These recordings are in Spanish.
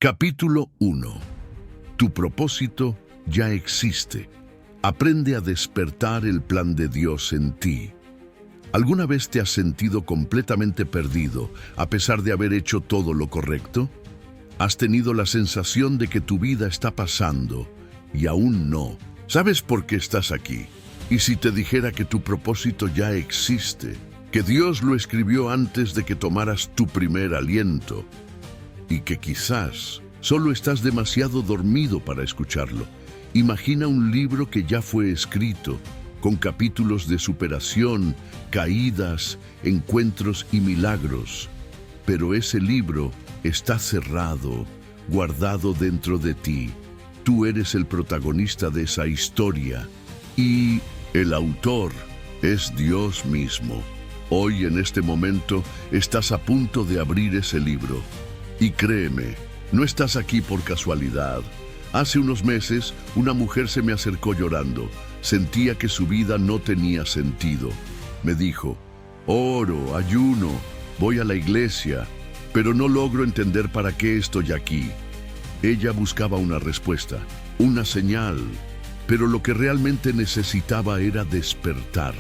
Capítulo 1. Tu propósito ya existe. Aprende a despertar el plan de Dios en ti. ¿Alguna vez te has sentido completamente perdido a pesar de haber hecho todo lo correcto? ¿Has tenido la sensación de que tu vida está pasando y aún no? ¿Sabes por qué estás aquí? ¿Y si te dijera que tu propósito ya existe? Que Dios lo escribió antes de que tomaras tu primer aliento y que quizás solo estás demasiado dormido para escucharlo. Imagina un libro que ya fue escrito, con capítulos de superación, caídas, encuentros y milagros. Pero ese libro está cerrado, guardado dentro de ti. Tú eres el protagonista de esa historia y el autor es Dios mismo. Hoy, en este momento, estás a punto de abrir ese libro. Y créeme, no estás aquí por casualidad. Hace unos meses, una mujer se me acercó llorando. Sentía que su vida no tenía sentido. Me dijo: oro, ayuno, voy a la iglesia, pero no logro entender para qué estoy aquí. Ella buscaba una respuesta, una señal, pero lo que realmente necesitaba era despertar.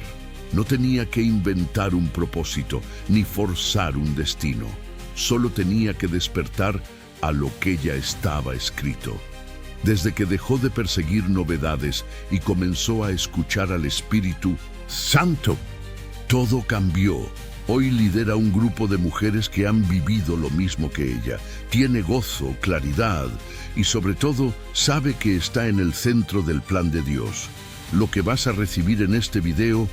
No tenía que inventar un propósito, ni forzar un destino. Solo tenía que despertar a lo que ya estaba escrito. Desde que dejó de perseguir novedades y comenzó a escuchar al Espíritu Santo, todo cambió. Hoy lidera un grupo de mujeres que han vivido lo mismo que ella. Tiene gozo, claridad y sobre todo sabe que está en el centro del plan de Dios. Lo que vas a recibir en este video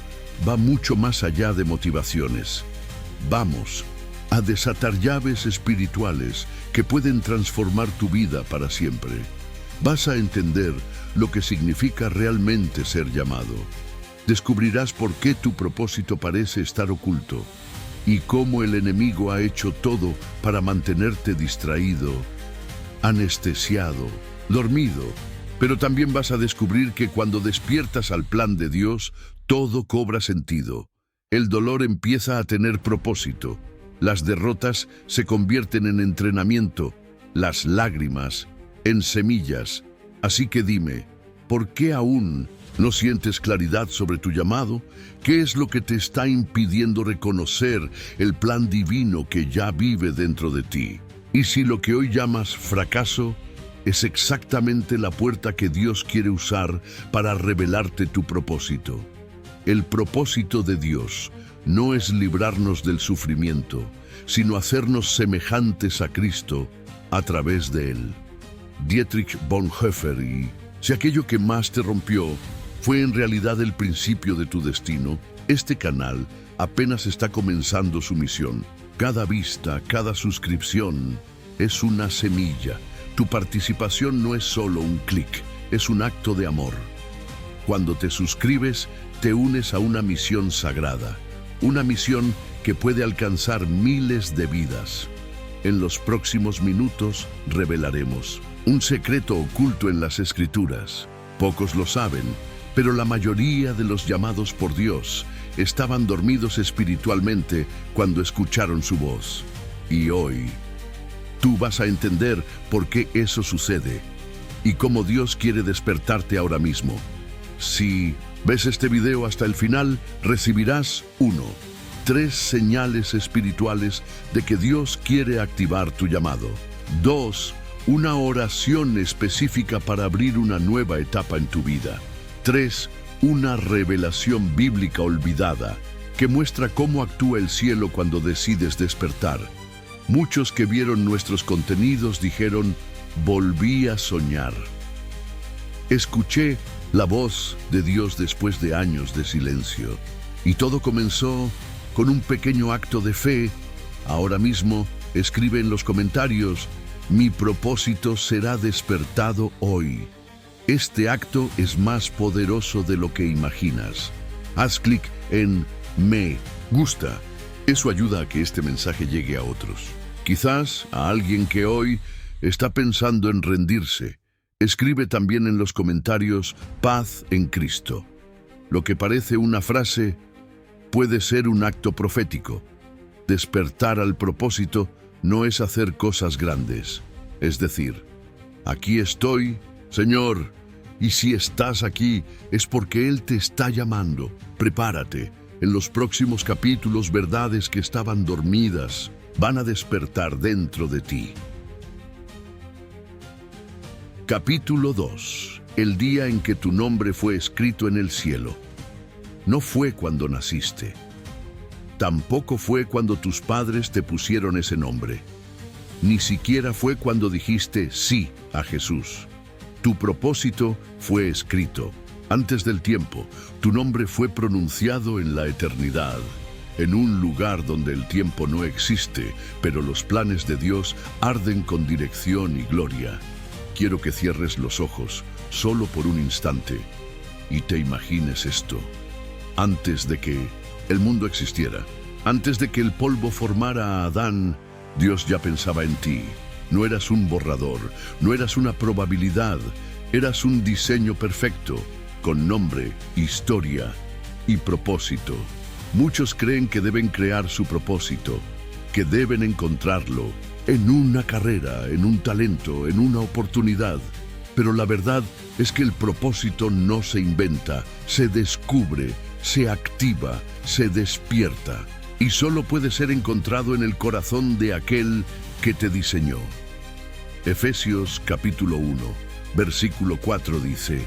va mucho más allá de motivaciones. Vamos a desatar llaves espirituales que pueden transformar tu vida para siempre. Vas a entender lo que significa realmente ser llamado. Descubrirás por qué tu propósito parece estar oculto y cómo el enemigo ha hecho todo para mantenerte distraído, anestesiado, dormido. Pero también vas a descubrir que cuando despiertas al plan de Dios, todo cobra sentido. El dolor empieza a tener propósito. Las derrotas se convierten en entrenamiento, las lágrimas en semillas. Así que dime, ¿por qué aún no sientes claridad sobre tu llamado? ¿Qué es lo que te está impidiendo reconocer el plan divino que ya vive dentro de ti? Y si lo que hoy llamas fracaso es exactamente la puerta que Dios quiere usar para revelarte tu propósito. El propósito de Dios no es librarnos del sufrimiento, sino hacernos semejantes a Cristo a través de Él. Dietrich Bonhoeffer. Y si aquello que más te rompió fue en realidad el principio de tu destino, este canal apenas está comenzando su misión. Cada vista, cada suscripción es una semilla. Tu participación no es solo un clic, es un acto de amor. Cuando te suscribes, te unes a una misión sagrada, una misión que puede alcanzar miles de vidas. En los próximos minutos revelaremos un secreto oculto en las Escrituras. Pocos lo saben, pero la mayoría de los llamados por Dios estaban dormidos espiritualmente cuando escucharon su voz. Y hoy, tú vas a entender por qué eso sucede y cómo Dios quiere despertarte ahora mismo. Si ves este video hasta el final, recibirás 3 señales espirituales de que Dios quiere activar tu llamado. 2. Una oración específica para abrir una nueva etapa en tu vida. 3. Una revelación bíblica olvidada que muestra cómo actúa el cielo cuando decides despertar. Muchos que vieron nuestros contenidos dijeron: volví a soñar. Escuché la voz de Dios después de años de silencio. Y todo comenzó con un pequeño acto de fe. Ahora mismo, escribe en los comentarios: mi propósito será despertado hoy. Este acto es más poderoso de lo que imaginas. Haz clic en me gusta. Eso ayuda a que este mensaje llegue a otros. Quizás a alguien que hoy está pensando en rendirse. Escribe también en los comentarios: paz en Cristo. Lo que parece una frase puede ser un acto profético. Despertar al propósito no es hacer cosas grandes, Es decir, aquí estoy, Señor, y si estás aquí es porque Él te está llamando. Prepárate, en los próximos capítulos verdades que estaban dormidas van a despertar dentro de ti. Capítulo 2. El día en que tu nombre fue escrito en el cielo. No fue cuando naciste. Tampoco fue cuando tus padres te pusieron ese nombre. Ni siquiera fue cuando dijiste sí a Jesús. Tu propósito fue escrito. Antes del tiempo, tu nombre fue pronunciado en la eternidad, en un lugar donde el tiempo no existe, pero los planes de Dios arden con dirección y gloria. Quiero que cierres los ojos, solo por un instante, y te imagines esto. Antes de que el mundo existiera, antes de que el polvo formara a Adán, Dios ya pensaba en ti. No eras un borrador, no eras una probabilidad, eras un diseño perfecto, con nombre, historia y propósito. Muchos creen que deben crear su propósito, que deben encontrarlo en una carrera, en un talento, en una oportunidad. Pero la verdad es que el propósito no se inventa, se descubre, se activa, se despierta. Y solo puede ser encontrado en el corazón de aquel que te diseñó. Efesios capítulo 1, versículo 4 dice: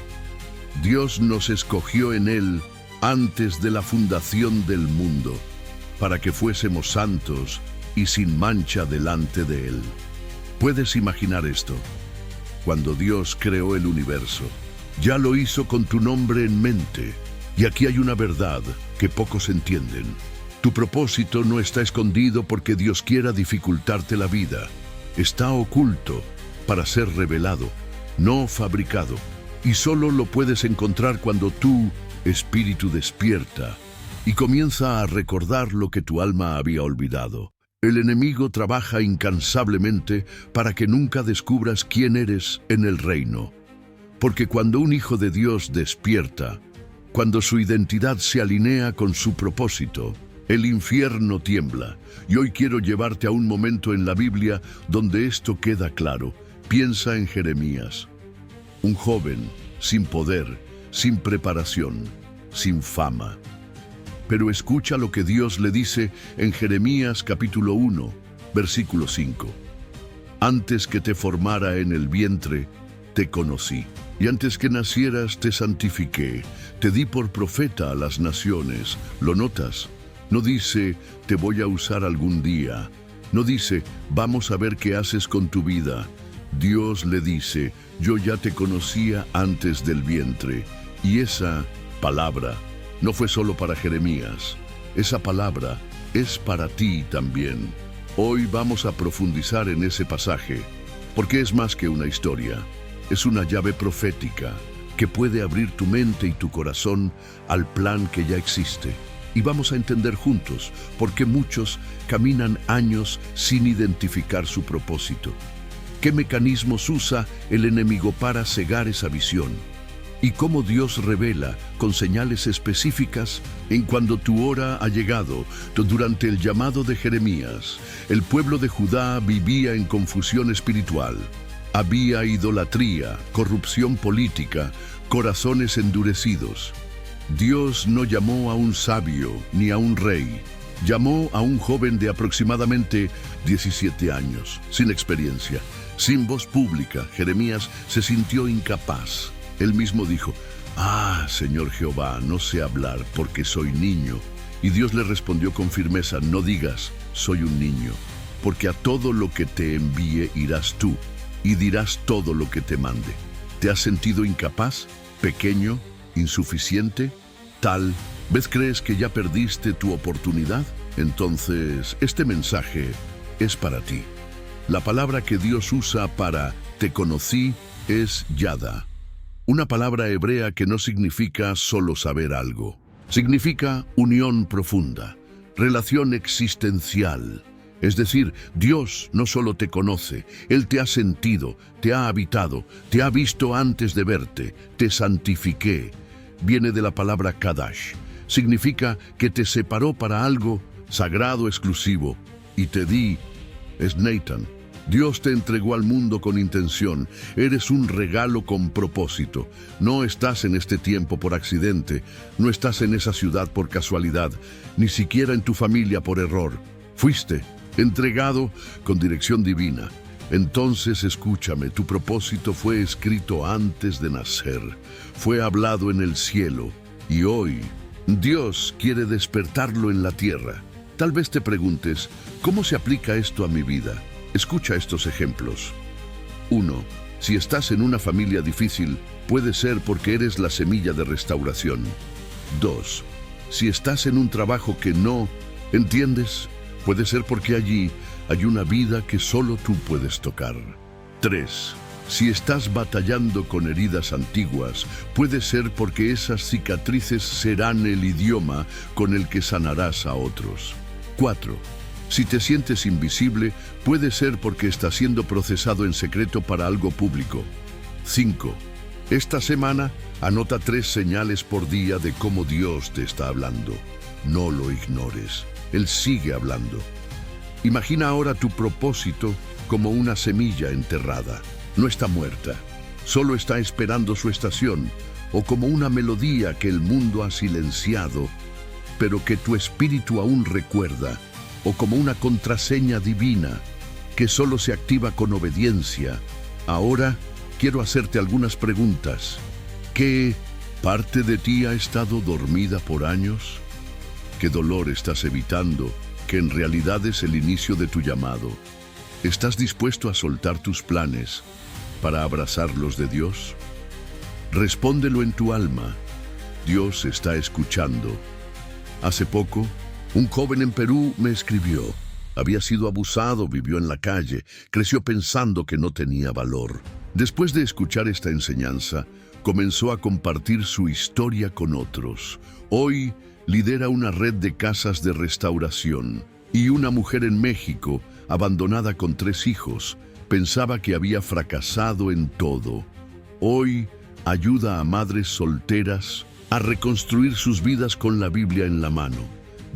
Dios nos escogió en Él antes de la fundación del mundo, para que fuésemos santos y sin mancha delante de Él. ¿Puedes imaginar esto? Cuando Dios creó el universo, ya lo hizo con tu nombre en mente. Y aquí hay una verdad que pocos entienden. Tu propósito no está escondido porque Dios quiera dificultarte la vida. Está oculto para ser revelado, no fabricado. Y solo lo puedes encontrar cuando tu espíritu despierta y comienza a recordar lo que tu alma había olvidado. El enemigo trabaja incansablemente para que nunca descubras quién eres en el reino. Porque cuando un hijo de Dios despierta, cuando su identidad se alinea con su propósito, el infierno tiembla. Y hoy quiero llevarte a un momento en la Biblia donde esto queda claro. Piensa en Jeremías. Un joven, sin poder, sin preparación, sin fama. Pero escucha lo que Dios le dice en Jeremías capítulo 1, versículo 5. Antes que te formara en el vientre, te conocí. Y antes que nacieras, te santifiqué. Te di por profeta a las naciones. ¿Lo notas? No dice, te voy a usar algún día. No dice, vamos a ver qué haces con tu vida. Dios le dice, yo ya te conocía antes del vientre. Y esa palabra no fue solo para Jeremías. Esa palabra es para ti también. Hoy vamos a profundizar en ese pasaje, porque es más que una historia. Es una llave profética que puede abrir tu mente y tu corazón al plan que ya existe. Y vamos a entender juntos por qué muchos caminan años sin identificar su propósito. ¿Qué mecanismos usa el enemigo para cegar esa visión? Y cómo Dios revela con señales específicas en cuando tu hora ha llegado. Durante el llamado de Jeremías, el pueblo de Judá vivía en confusión espiritual. Había idolatría, corrupción política, corazones endurecidos. Dios no llamó a un sabio ni a un rey. Llamó a un joven de aproximadamente 17 años, sin experiencia, sin voz pública. Jeremías se sintió incapaz. Él mismo dijo, Señor Jehová, no sé hablar porque soy niño. Y Dios le respondió con firmeza, no digas, soy un niño, porque a todo lo que te envíe irás tú, y dirás todo lo que te mande. ¿Te has sentido incapaz, pequeño, insuficiente? Tal vez crees que ya perdiste tu oportunidad. Entonces, este mensaje es para ti. La palabra que Dios usa para te conocí es yada. Una palabra hebrea que no significa solo saber algo. Significa unión profunda, relación existencial. Es decir, Dios no solo te conoce, Él te ha sentido, te ha habitado, te ha visto antes de verte, te santifiqué. Viene de la palabra Kadash. Significa que te separó para algo sagrado, exclusivo, y te di, es Nathan, Dios te entregó al mundo con intención. Eres un regalo con propósito. No estás en este tiempo por accidente. No estás en esa ciudad por casualidad. Ni siquiera en tu familia por error. Fuiste entregado con dirección divina. Entonces escúchame, tu propósito fue escrito antes de nacer. Fue hablado en el cielo. Y hoy, Dios quiere despertarlo en la tierra. Tal vez te preguntes, ¿cómo se aplica esto a mi vida? Escucha estos ejemplos. 1. Si estás en una familia difícil, puede ser porque eres la semilla de restauración. 2. Si estás en un trabajo que no entiendes, puede ser porque allí hay una vida que solo tú puedes tocar. 3. Si estás batallando con heridas antiguas, puede ser porque esas cicatrices serán el idioma con el que sanarás a otros. 4. Si te sientes invisible, puede ser porque estás siendo procesado en secreto para algo público. 5. Esta semana, anota 3 señales por día de cómo Dios te está hablando. No lo ignores. Él sigue hablando. Imagina ahora tu propósito como una semilla enterrada. No está muerta, solo está esperando su estación, o como una melodía que el mundo ha silenciado, pero que tu espíritu aún recuerda, o como una contraseña divina que solo se activa con obediencia. Ahora quiero hacerte algunas preguntas. ¿Qué parte de ti ha estado dormida por años? ¿Qué dolor estás evitando, que en realidad es el inicio de tu llamado? ¿Estás dispuesto a soltar tus planes para abrazar los de Dios? Respóndelo en tu alma. Dios está escuchando. Hace poco, un joven en Perú me escribió. Había sido abusado, vivió en la calle, creció pensando que no tenía valor. Después de escuchar esta enseñanza, comenzó a compartir su historia con otros. Hoy lidera una red de casas de restauración. Y una mujer en México, abandonada con 3 hijos, pensaba que había fracasado en todo. Hoy ayuda a madres solteras a reconstruir sus vidas con la Biblia en la mano.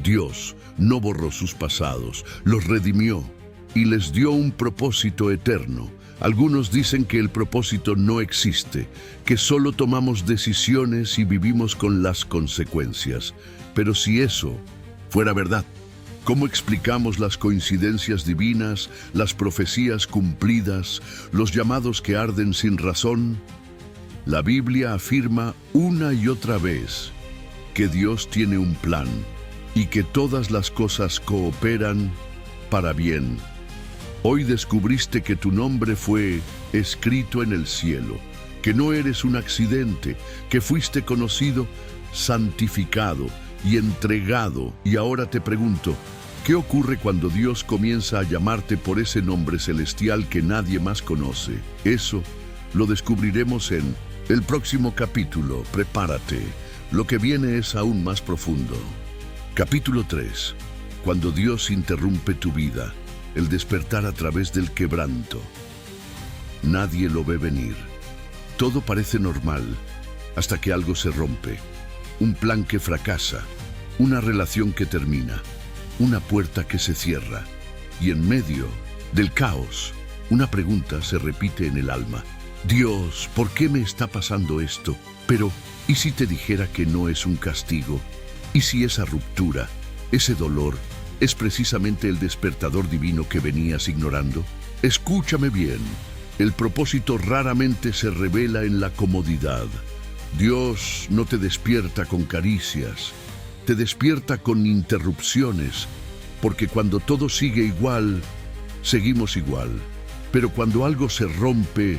Dios no borró sus pasados, los redimió y les dio un propósito eterno. Algunos dicen que el propósito no existe, que solo tomamos decisiones y vivimos con las consecuencias. Pero si eso fuera verdad, ¿cómo explicamos las coincidencias divinas, las profecías cumplidas, los llamados que arden sin razón? La Biblia afirma una y otra vez que Dios tiene un plan y que todas las cosas cooperan para bien. Hoy descubriste que tu nombre fue escrito en el cielo, que no eres un accidente, que fuiste conocido, santificado y entregado. Y ahora te pregunto, ¿qué ocurre cuando Dios comienza a llamarte por ese nombre celestial que nadie más conoce? Eso lo descubriremos en el próximo capítulo. Prepárate, lo que viene es aún más profundo. Capítulo 3. Cuando Dios interrumpe tu vida, el despertar a través del quebranto. Nadie lo ve venir. Todo parece normal, hasta que algo se rompe. Un plan que fracasa, una relación que termina, una puerta que se cierra. Y en medio del caos, una pregunta se repite en el alma. Dios, ¿por qué me está pasando esto? Pero, ¿y si te dijera que no es un castigo? ¿Y si esa ruptura, ese dolor, es precisamente el despertador divino que venías ignorando? Escúchame bien, el propósito raramente se revela en la comodidad. Dios no te despierta con caricias, te despierta con interrupciones, porque cuando todo sigue igual, seguimos igual. Pero cuando algo se rompe,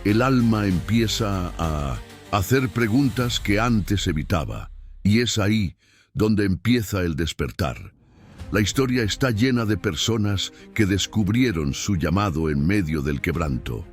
el alma empieza a hacer preguntas que antes evitaba, y es ahí donde empieza el despertar. La historia está llena de personas que descubrieron su llamado en medio del quebranto.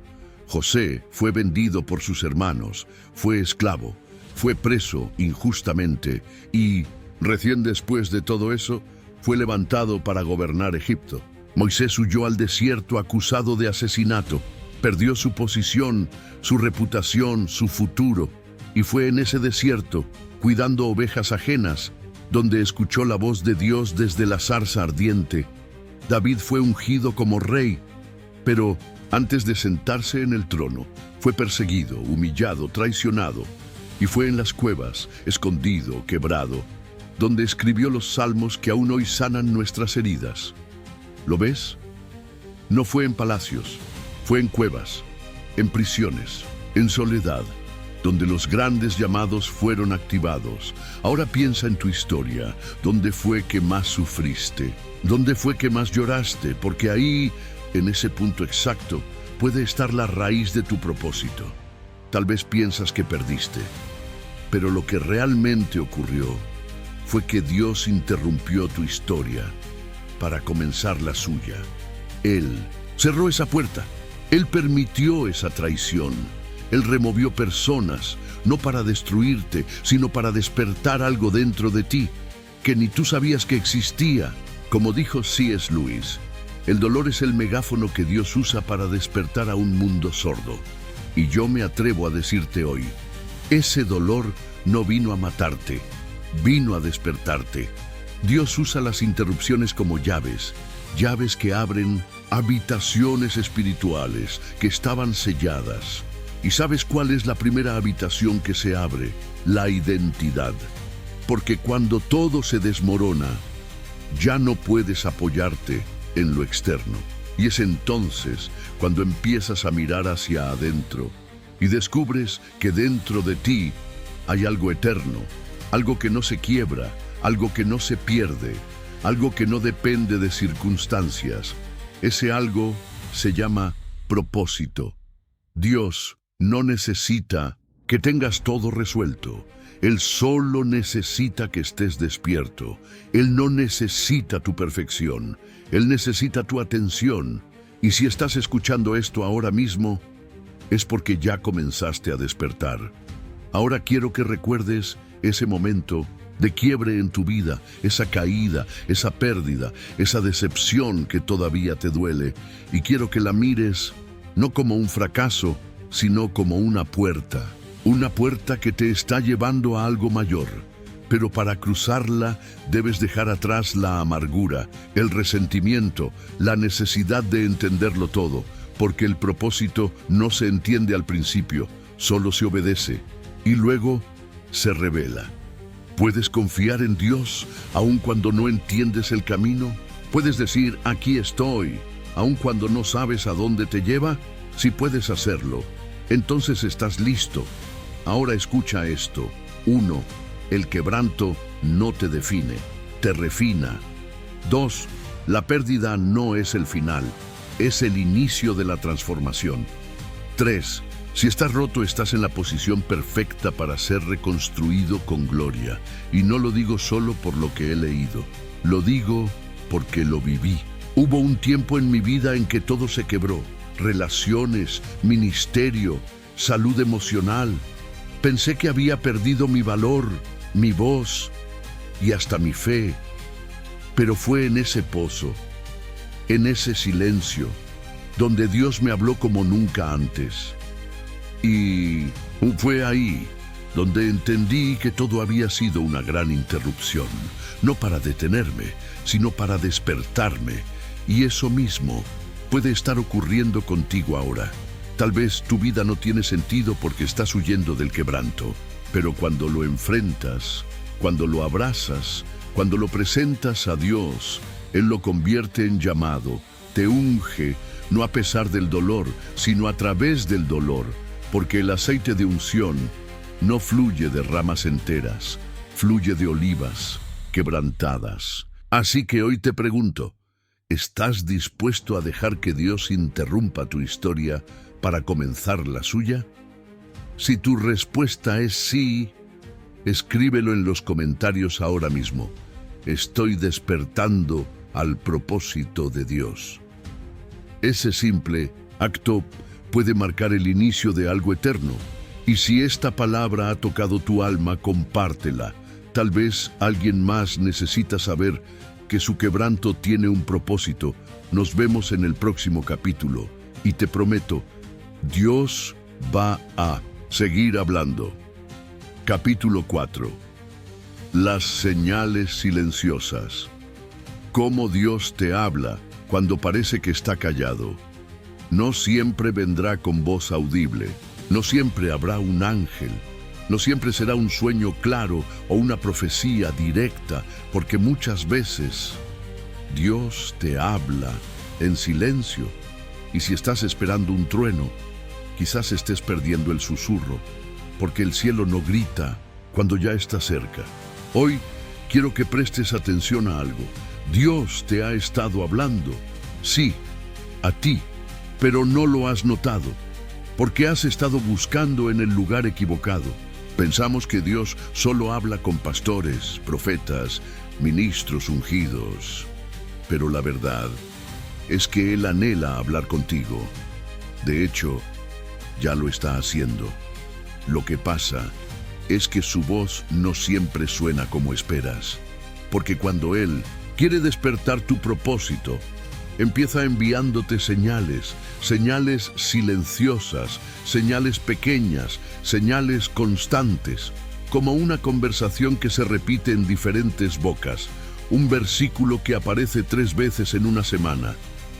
José fue vendido por sus hermanos, fue esclavo, fue preso injustamente y, recién después de todo eso, fue levantado para gobernar Egipto. Moisés huyó al desierto acusado de asesinato, perdió su posición, su reputación, su futuro, y fue en ese desierto, cuidando ovejas ajenas, donde escuchó la voz de Dios desde la zarza ardiente. David fue ungido como rey, Pero antes de sentarse en el trono, fue perseguido, humillado, traicionado, y fue en las cuevas, escondido, quebrado, donde escribió los salmos que aún hoy sanan nuestras heridas. ¿Lo ves? No fue en palacios, fue en cuevas, en prisiones, en soledad, donde los grandes llamados fueron activados. Ahora piensa en tu historia, dónde fue que más sufriste, dónde fue que más lloraste, porque ahí, en ese punto exacto, puede estar la raíz de tu propósito. Tal vez piensas que perdiste, pero lo que realmente ocurrió fue que Dios interrumpió tu historia para comenzar la suya. Él cerró esa puerta, Él permitió esa traición, Él removió personas, no para destruirte, sino para despertar algo dentro de ti, que ni tú sabías que existía. Como dijo C.S. Lewis, el dolor es el megáfono que Dios usa para despertar a un mundo sordo. Y yo me atrevo a decirte hoy, ese dolor no vino a matarte, vino a despertarte. Dios usa las interrupciones como llaves, llaves que abren habitaciones espirituales que estaban selladas. ¿Y sabes cuál es la primera habitación que se abre? La identidad. Porque cuando todo se desmorona, ya no puedes apoyarte en lo externo. Y es entonces cuando empiezas a mirar hacia adentro y descubres que dentro de ti hay algo eterno, algo que no se quiebra, algo que no se pierde, algo que no depende de circunstancias. Ese algo se llama propósito. Dios no necesita que tengas todo resuelto. Él solo necesita que estés despierto. Él no necesita tu perfección. Él necesita tu atención. Y si estás escuchando esto ahora mismo, es porque ya comenzaste a despertar. Ahora quiero que recuerdes ese momento de quiebre en tu vida, esa caída, esa pérdida, esa decepción que todavía te duele. Y quiero que la mires no como un fracaso, sino como una puerta que te está llevando a algo mayor. Pero para cruzarla debes dejar atrás la amargura, el resentimiento, la necesidad de entenderlo todo, porque el propósito no se entiende al principio, solo se obedece y luego se revela. ¿Puedes confiar en Dios aun cuando no entiendes el camino? ¿Puedes decir, aquí estoy, aun cuando no sabes a dónde te lleva? Si puedes hacerlo, entonces estás listo. Ahora escucha esto. 1. El quebranto no te define, te refina. 2. La pérdida no es el final, es el inicio de la transformación. 3. Si estás roto, estás en la posición perfecta para ser reconstruido con gloria. Y no lo digo solo por lo que he leído, lo digo porque lo viví. Hubo un tiempo en mi vida en que todo se quebró. Relaciones, ministerio, salud emocional. Pensé que había perdido mi valor, mi voz y hasta mi fe. Pero fue en ese pozo, en ese silencio, donde Dios me habló como nunca antes. Y fue ahí donde entendí que todo había sido una gran interrupción, no para detenerme, sino para despertarme. Y eso mismo puede estar ocurriendo contigo ahora. Tal vez tu vida no tiene sentido porque estás huyendo del quebranto, pero cuando lo enfrentas, cuando lo abrazas, cuando lo presentas a Dios, Él lo convierte en llamado, te unge, no a pesar del dolor, sino a través del dolor, porque el aceite de unción no fluye de ramas enteras, fluye de olivas quebrantadas. Así que hoy te pregunto, ¿estás dispuesto a dejar que Dios interrumpa tu historia para comenzar la suya? Si tu respuesta es sí, escríbelo en los comentarios ahora mismo. Estoy despertando al propósito de Dios. Ese simple acto puede marcar el inicio de algo eterno. Y si esta palabra ha tocado tu alma, compártela. Tal vez alguien más necesita saber que su quebranto tiene un propósito. Nos vemos en el próximo capítulo. Y te prometo, Dios va a seguir hablando. Capítulo 4. Las señales silenciosas. Cómo Dios te habla cuando parece que está callado. No siempre vendrá con voz audible, no siempre habrá un ángel, no siempre será un sueño claro o una profecía directa, porque muchas veces Dios te habla en silencio, y si estás esperando un trueno, quizás estés perdiendo el susurro, porque el cielo no grita cuando ya está cerca. Hoy quiero que prestes atención a algo. Dios te ha estado hablando, sí, a ti, pero no lo has notado, porque has estado buscando en el lugar equivocado. Pensamos que Dios solo habla con pastores, profetas, ministros ungidos, pero la verdad es que Él anhela hablar contigo. De hecho, ya lo está haciendo. Lo que pasa es que su voz no siempre suena como esperas, porque cuando Él quiere despertar tu propósito, empieza enviándote señales, señales silenciosas, señales pequeñas, señales constantes, como una conversación que se repite en diferentes bocas, un versículo que aparece 3 veces en una semana,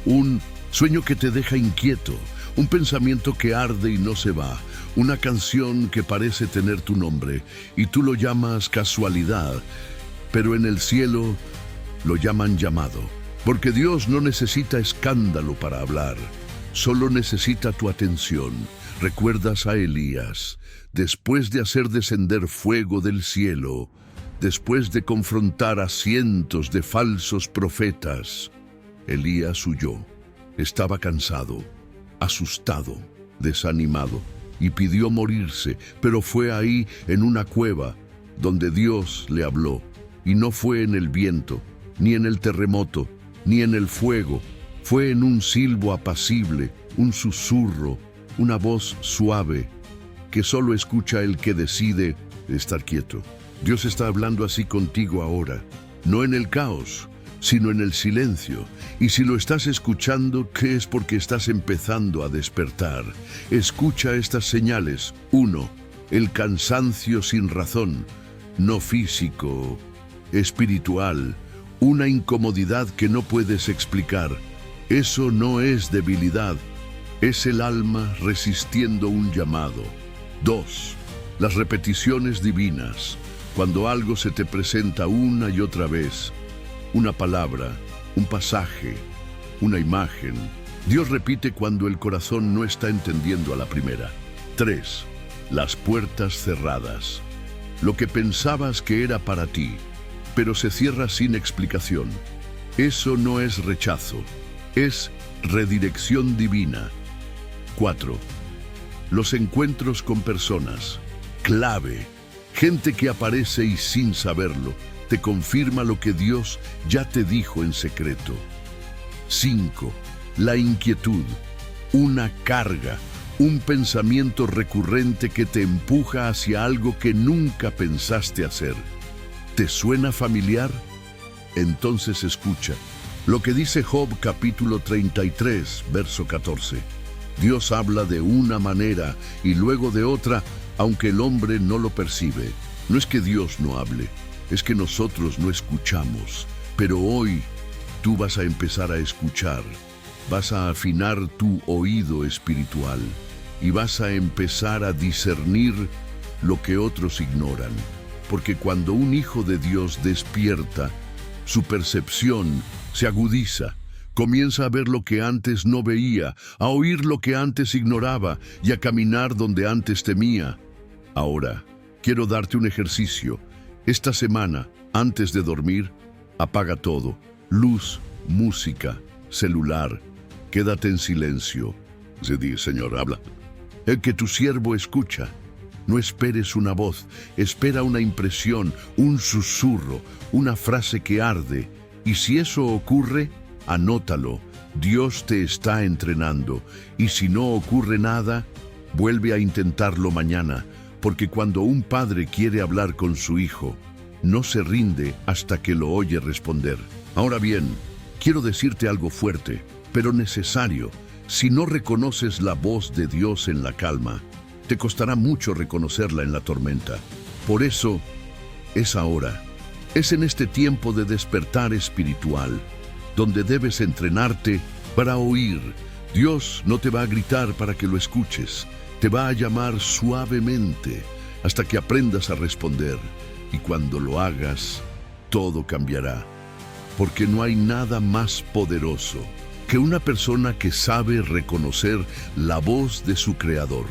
un sueño que te deja inquieto, un pensamiento que arde y no se va, una canción que parece tener tu nombre y tú lo llamas casualidad, pero en el cielo lo llaman llamado. Porque Dios no necesita escándalo para hablar, solo necesita tu atención. ¿Recuerdas a Elías? Después de hacer descender fuego del cielo, después de confrontar a cientos de falsos profetas, Elías huyó. Estaba cansado, asustado, desanimado, y pidió morirse, pero fue ahí en una cueva donde Dios le habló, y no fue en el viento, ni en el terremoto, ni en el fuego, fue en un silbo apacible, un susurro, una voz suave, que solo escucha el que decide estar quieto. Dios está hablando así contigo ahora, no en el caos, sino en el silencio. Y si lo estás escuchando, ¿qué es? Porque estás empezando a despertar. Escucha estas señales. 1. El cansancio sin razón, no físico, espiritual. Una incomodidad que no puedes explicar. Eso no es debilidad, es el alma resistiendo un llamado. 2. Las repeticiones divinas, cuando algo se te presenta una y otra vez. Una palabra, un pasaje, una imagen. Dios repite cuando el corazón no está entendiendo a la primera. 3. Las puertas cerradas. Lo que pensabas que era para ti, pero se cierra sin explicación. Eso no es rechazo, es redirección divina. 4. Los encuentros con personas, clave. Gente que aparece y sin saberlo, te confirma lo que Dios ya te dijo en secreto. 5. La inquietud, una carga, un pensamiento recurrente que te empuja hacia algo que nunca pensaste hacer. ¿Te suena familiar? Entonces escucha lo que dice Job capítulo 33, verso 14. Dios habla de una manera y luego de otra, aunque el hombre no lo percibe. No es que Dios no hable, es que nosotros no escuchamos. Pero hoy tú vas a empezar a escuchar, vas a afinar tu oído espiritual y vas a empezar a discernir lo que otros ignoran. Porque cuando un hijo de Dios despierta, su percepción se agudiza, comienza a ver lo que antes no veía, a oír lo que antes ignoraba y a caminar donde antes temía. Ahora, quiero darte un ejercicio. Esta semana, antes de dormir, apaga todo. Luz, música, celular. Quédate en silencio. Se dice, Señor, habla. El que tu siervo escucha. No esperes una voz, espera una impresión, un susurro, una frase que arde. Y si eso ocurre, anótalo. Dios te está entrenando. Y si no ocurre nada, vuelve a intentarlo mañana. Porque cuando un padre quiere hablar con su hijo, no se rinde hasta que lo oye responder. Ahora bien, quiero decirte algo fuerte, pero necesario. Si no reconoces la voz de Dios en la calma, te costará mucho reconocerla en la tormenta. Por eso, es ahora. Es en este tiempo de despertar espiritual, donde debes entrenarte para oír, Dios no te va a gritar para que lo escuches, te va a llamar suavemente hasta que aprendas a responder, y cuando lo hagas, todo cambiará. Porque no hay nada más poderoso que una persona que sabe reconocer la voz de su Creador.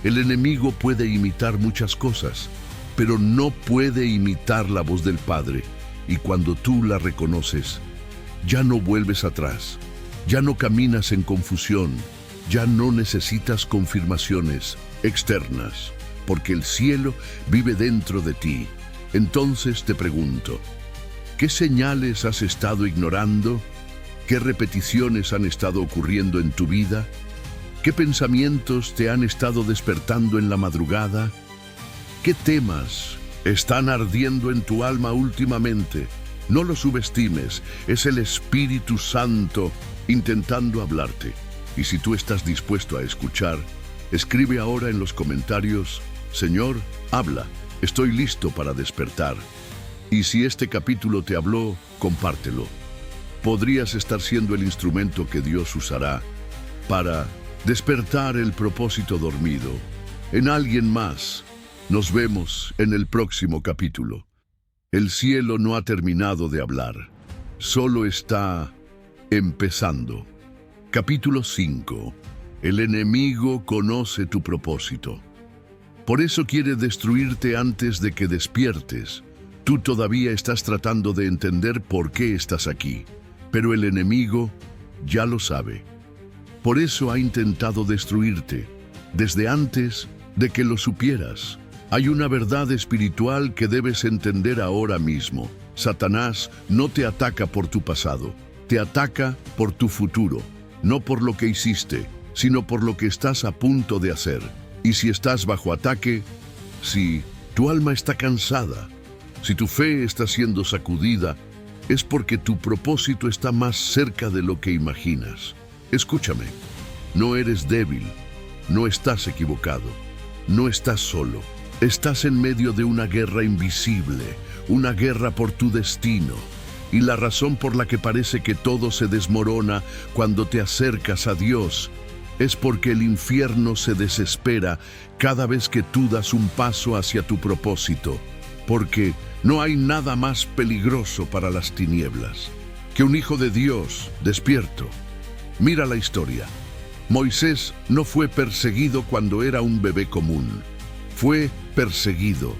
El enemigo puede imitar muchas cosas, pero no puede imitar la voz del Padre, y cuando tú la reconoces, ya no vuelves atrás, ya no caminas en confusión, ya no necesitas confirmaciones externas, porque el cielo vive dentro de ti. Entonces te pregunto, ¿qué señales has estado ignorando? ¿Qué repeticiones han estado ocurriendo en tu vida? ¿Qué pensamientos te han estado despertando en la madrugada? ¿Qué temas están ardiendo en tu alma últimamente? No lo subestimes, es el Espíritu Santo intentando hablarte. Y si tú estás dispuesto a escuchar, escribe ahora en los comentarios: Señor, habla, estoy listo para despertar. Y si este capítulo te habló, compártelo. Podrías estar siendo el instrumento que Dios usará para despertar el propósito dormido en alguien más. Nos vemos en el próximo capítulo. El cielo no ha terminado de hablar, solo está empezando. Capítulo 5. El enemigo conoce tu propósito. Por eso quiere destruirte antes de que despiertes. Tú todavía estás tratando de entender por qué estás aquí, pero el enemigo ya lo sabe. Por eso ha intentado destruirte, desde antes de que lo supieras. Hay una verdad espiritual que debes entender ahora mismo. Satanás no te ataca por tu pasado, te ataca por tu futuro, no por lo que hiciste, sino por lo que estás a punto de hacer. Y si estás bajo ataque, si tu alma está cansada, si tu fe está siendo sacudida, es porque tu propósito está más cerca de lo que imaginas. Escúchame, no eres débil, no estás equivocado, no estás solo. Estás en medio de una guerra invisible, una guerra por tu destino. Y la razón por la que parece que todo se desmorona cuando te acercas a Dios es porque el infierno se desespera cada vez que tú das un paso hacia tu propósito. Porque no hay nada más peligroso para las tinieblas que un hijo de Dios despierto. Mira la historia. Moisés no fue perseguido cuando era un bebé común. Fue perseguido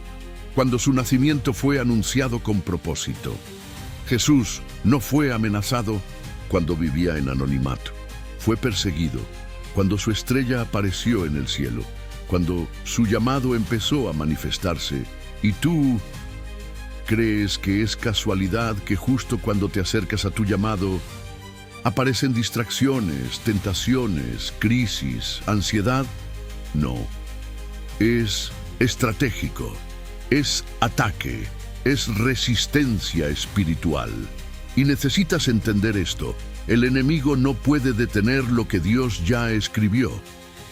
cuando su nacimiento fue anunciado con propósito. Jesús no fue amenazado cuando vivía en anonimato. Fue perseguido cuando su estrella apareció en el cielo, cuando su llamado empezó a manifestarse. Y tú crees que es casualidad que justo cuando te acercas a tu llamado aparecen distracciones, tentaciones, crisis, ansiedad. No. Es estratégico, es ataque, es resistencia espiritual. Y necesitas entender esto. El enemigo no puede detener lo que Dios ya escribió,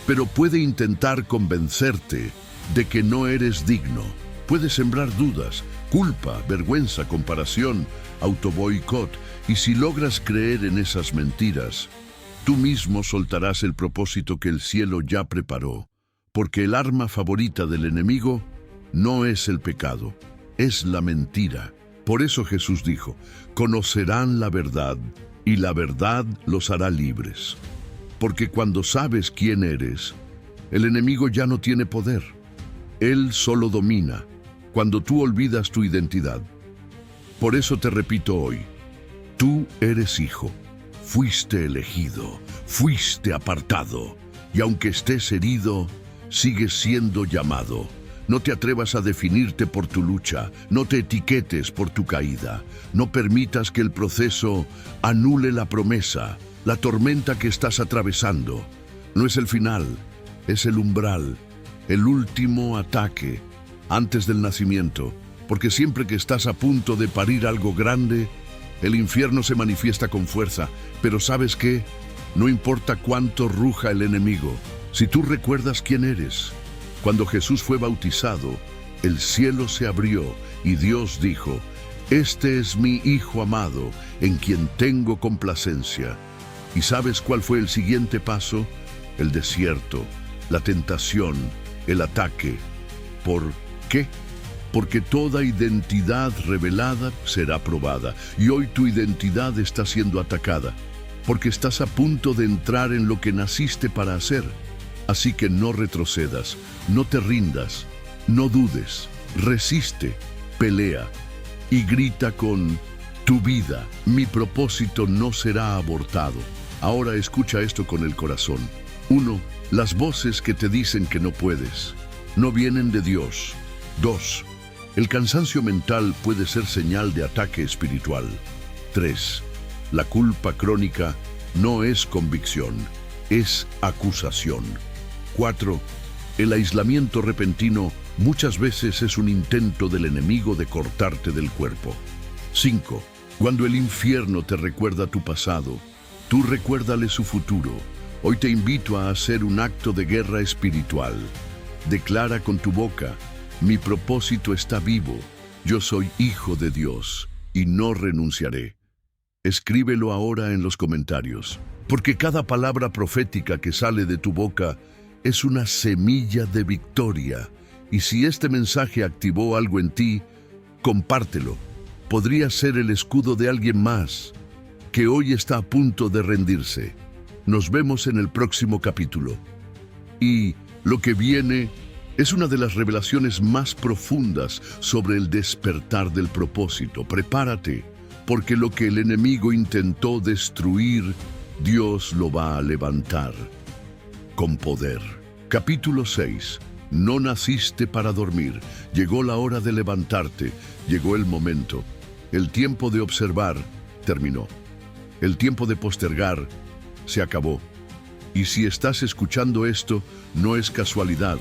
pero puede intentar convencerte de que no eres digno. Puede sembrar dudas, culpa, vergüenza, comparación, autoboicot. Y si logras creer en esas mentiras, tú mismo soltarás el propósito que el cielo ya preparó. Porque el arma favorita del enemigo no es el pecado, es la mentira. Por eso Jesús dijo: conocerán la verdad, y la verdad los hará libres. Porque cuando sabes quién eres, el enemigo ya no tiene poder. Él solo domina cuando tú olvidas tu identidad. Por eso te repito hoy, tú eres hijo, fuiste elegido, fuiste apartado, y aunque estés herido, sigues siendo llamado. No te atrevas a definirte por tu lucha, no te etiquetes por tu caída, no permitas que el proceso anule la promesa, la tormenta que estás atravesando. No es el final, es el umbral, el último ataque antes del nacimiento, porque siempre que estás a punto de parir algo grande, el infierno se manifiesta con fuerza. Pero ¿sabes qué? No importa cuánto ruja el enemigo, si tú recuerdas quién eres. Cuando Jesús fue bautizado, el cielo se abrió y Dios dijo: este es mi Hijo amado, en quien tengo complacencia. ¿Y sabes cuál fue el siguiente paso? El desierto, la tentación, el ataque. ¿Por qué? Porque toda identidad revelada será probada. Y hoy tu identidad está siendo atacada, porque estás a punto de entrar en lo que naciste para hacer. Así que no retrocedas, no te rindas, no dudes, resiste, pelea y grita con tu vida. Mi propósito no será abortado. Ahora escucha esto con el corazón. 1. Las voces que te dicen que no puedes no vienen de Dios. 2. El cansancio mental puede ser señal de ataque espiritual. 3. La culpa crónica no es convicción, es acusación. 4. El aislamiento repentino muchas veces es un intento del enemigo de cortarte del cuerpo. 5. Cuando el infierno te recuerda tu pasado, tú recuérdale su futuro. Hoy te invito a hacer un acto de guerra espiritual. Declara con tu boca: mi propósito está vivo, yo soy hijo de Dios y no renunciaré. Escríbelo ahora en los comentarios, porque cada palabra profética que sale de tu boca es una semilla de victoria. Y si este mensaje activó algo en ti, compártelo. Podría ser el escudo de alguien más que hoy está a punto de rendirse. Nos vemos en el próximo capítulo. Y lo que viene es una de las revelaciones más profundas sobre el despertar del propósito. Prepárate, porque lo que el enemigo intentó destruir, Dios lo va a levantar con poder. Capítulo 6. No naciste para dormir. Llegó la hora de levantarte. Llegó el momento. El tiempo de observar terminó. El tiempo de postergar se acabó. Y si estás escuchando esto, no es casualidad.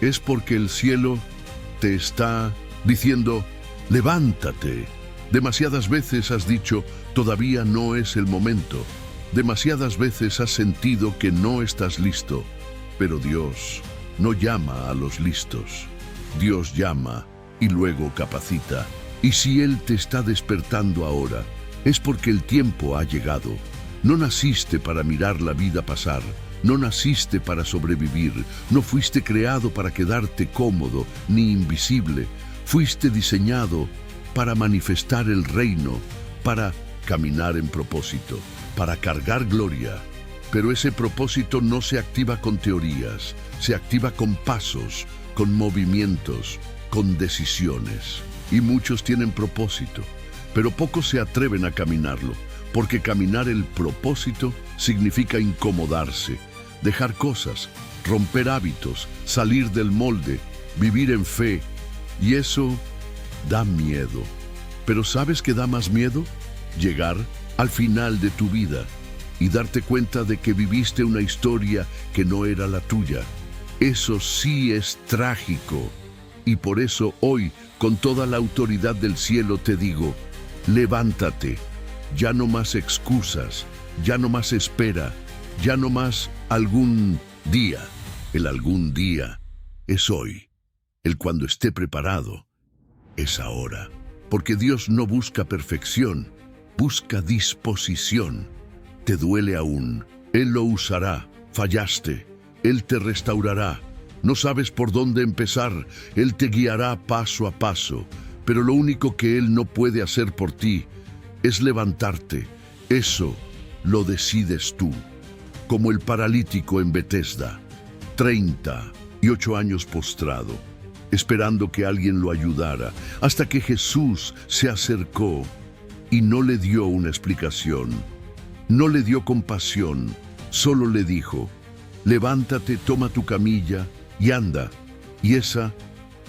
Es porque el cielo te está diciendo: levántate. Demasiadas veces has dicho: todavía no es el momento. Demasiadas veces has sentido que no estás listo. Pero Dios no llama a los listos. Dios llama y luego capacita. Y si Él te está despertando ahora, es porque el tiempo ha llegado. No naciste para mirar la vida pasar. No naciste para sobrevivir. No fuiste creado para quedarte cómodo ni invisible. Fuiste diseñado para manifestar el reino, para caminar en propósito, para cargar gloria. Pero ese propósito no se activa con teorías, se activa con pasos, con movimientos, con decisiones. Y muchos tienen propósito, pero pocos se atreven a caminarlo, porque caminar el propósito significa incomodarse, dejar cosas, romper hábitos, salir del molde, vivir en fe. Y eso da miedo. Pero ¿sabes qué da más miedo? Llegar al final de tu vida y darte cuenta de que viviste una historia que no era la tuya. Eso sí es trágico. Y por eso hoy, con toda la autoridad del cielo, te digo: levántate. Ya no más excusas, ya no más espera, ya no más algún día. El algún día es hoy. El cuando esté preparado es ahora. Porque Dios no busca perfección, busca disposición. Te duele aún, Él lo usará. Fallaste, Él te restaurará. No sabes por dónde empezar, Él te guiará paso a paso. Pero lo único que Él no puede hacer por ti es levantarte. Eso lo decides tú. Como el paralítico en Betesda, 38 años postrado, esperando que alguien lo ayudara, hasta que Jesús se acercó y no le dio una explicación, no le dio compasión, solo le dijo: levántate, toma tu camilla y anda. Y esa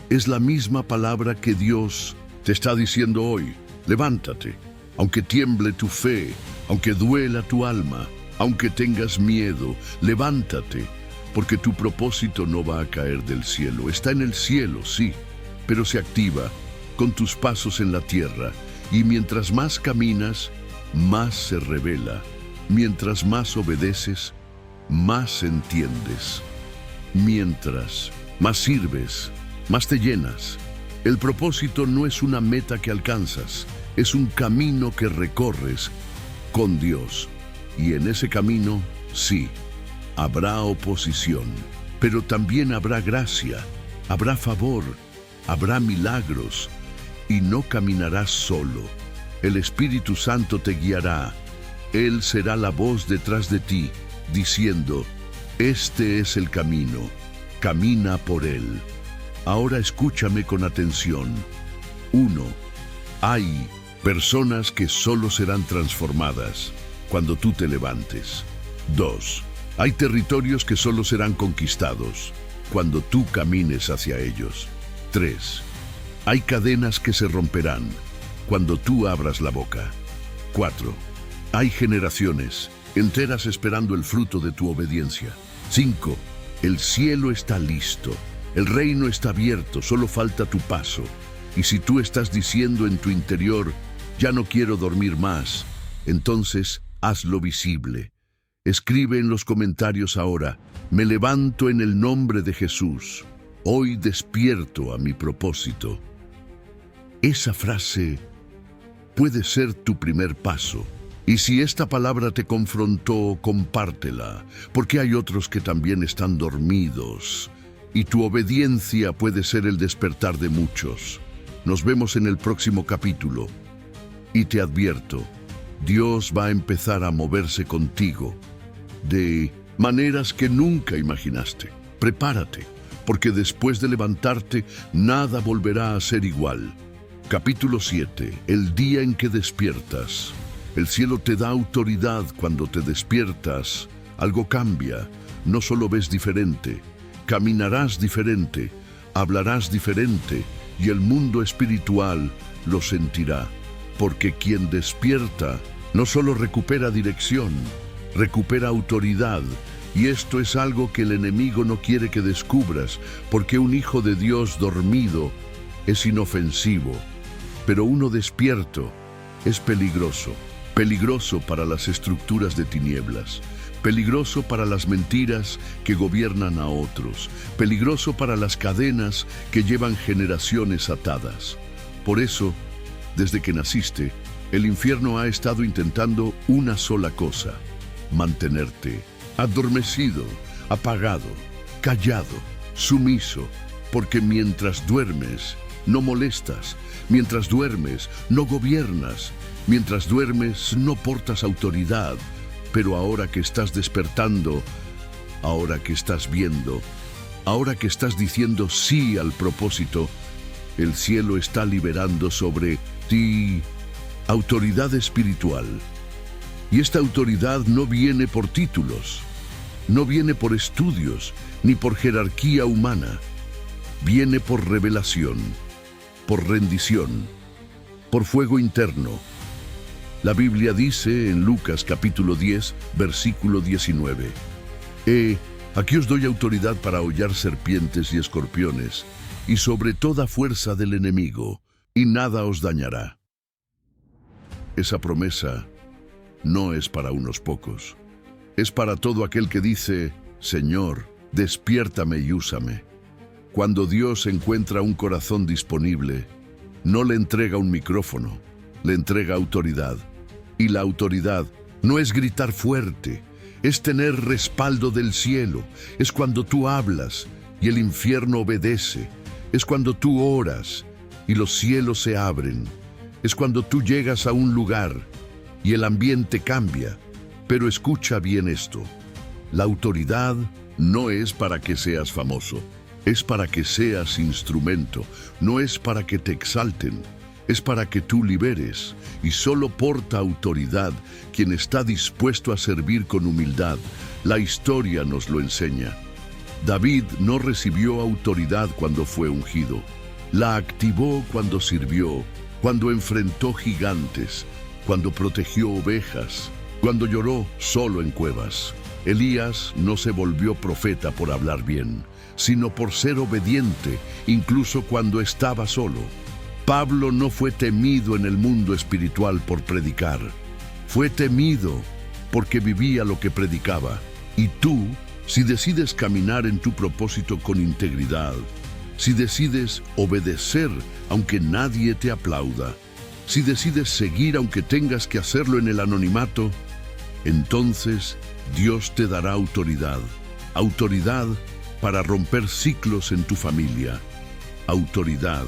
es la misma palabra que Dios te está diciendo hoy. Levántate, aunque tiemble tu fe, aunque duela tu alma, aunque tengas miedo, levántate. Porque tu propósito no va a caer del cielo. Está en el cielo, sí, pero se activa con tus pasos en la tierra. Y mientras más caminas, más se revela. Mientras más obedeces, más entiendes. Mientras más sirves, más te llenas. El propósito no es una meta que alcanzas, es un camino que recorres con Dios. Y en ese camino, sí, habrá oposición, pero también habrá gracia, habrá favor, habrá milagros, y no caminarás solo. El Espíritu Santo te guiará. Él será la voz detrás de ti, diciendo, este es el camino, camina por él. Ahora escúchame con atención. 1. Hay personas que solo serán transformadas cuando tú te levantes. 2. Hay territorios que solo serán conquistados cuando tú camines hacia ellos. 3. Hay cadenas que se romperán cuando tú abras la boca. 4. Hay generaciones enteras esperando el fruto de tu obediencia. 5. El cielo está listo, el reino está abierto, solo falta tu paso. Y si tú estás diciendo en tu interior, ya no quiero dormir más, entonces hazlo visible. Escribe en los comentarios ahora, me levanto en el nombre de Jesús. Hoy despierto a mi propósito. Esa frase puede ser tu primer paso. Y si esta palabra te confrontó, compártela, porque hay otros que también están dormidos. Y tu obediencia puede ser el despertar de muchos. Nos vemos en el próximo capítulo. Y te advierto, Dios va a empezar a moverse contigo de maneras que nunca imaginaste. Prepárate, porque después de levantarte, nada volverá a ser igual. Capítulo 7. El día en que despiertas. El cielo te da autoridad cuando te despiertas. Algo cambia. No solo ves diferente, caminarás diferente, hablarás diferente, y el mundo espiritual lo sentirá. Porque quien despierta no solo recupera dirección, recupera autoridad. Y esto es algo que el enemigo no quiere que descubras, porque un hijo de Dios dormido es inofensivo, pero uno despierto es peligroso. Peligroso para las estructuras de tinieblas, peligroso para las mentiras que gobiernan a otros, peligroso para las cadenas que llevan generaciones atadas. Por eso, desde que naciste, el infierno ha estado intentando una sola cosa: mantenerte adormecido, apagado, callado, sumiso, porque mientras duermes, no molestas, mientras duermes, no gobiernas, mientras duermes, no portas autoridad. Pero ahora que estás despertando, ahora que estás viendo, ahora que estás diciendo sí al propósito, el cielo está liberando sobre ti autoridad espiritual. Y esta autoridad no viene por títulos, no viene por estudios, ni por jerarquía humana. Viene por revelación, por rendición, por fuego interno. La Biblia dice en Lucas capítulo 10, versículo 19, aquí os doy autoridad para hollar serpientes y escorpiones, y sobre toda fuerza del enemigo, y nada os dañará. Esa promesa no es para unos pocos, es para todo aquel que dice, Señor, despiértame y úsame. Cuando Dios encuentra un corazón disponible, no le entrega un micrófono, le entrega autoridad. Y la autoridad no es gritar fuerte, es tener respaldo del cielo. Es cuando tú hablas y el infierno obedece. Es cuando tú oras y los cielos se abren. Es cuando tú llegas a un lugar y el ambiente cambia. Pero escucha bien esto: la autoridad no es para que seas famoso, es para que seas instrumento, no es para que te exalten. Es para que tú liberes, y solo porta autoridad quien está dispuesto a servir con humildad. La historia nos lo enseña. David no recibió autoridad cuando fue ungido. La activó cuando sirvió, cuando enfrentó gigantes, cuando protegió ovejas, cuando lloró solo en cuevas. Elías no se volvió profeta por hablar bien, sino por ser obediente, incluso cuando estaba solo. Pablo no fue temido en el mundo espiritual por predicar. Fue temido porque vivía lo que predicaba. Y tú, si decides caminar en tu propósito con integridad, si decides obedecer aunque nadie te aplauda, si decides seguir aunque tengas que hacerlo en el anonimato, Entonces Dios te dará autoridad, autoridad para romper ciclos en tu familia, autoridad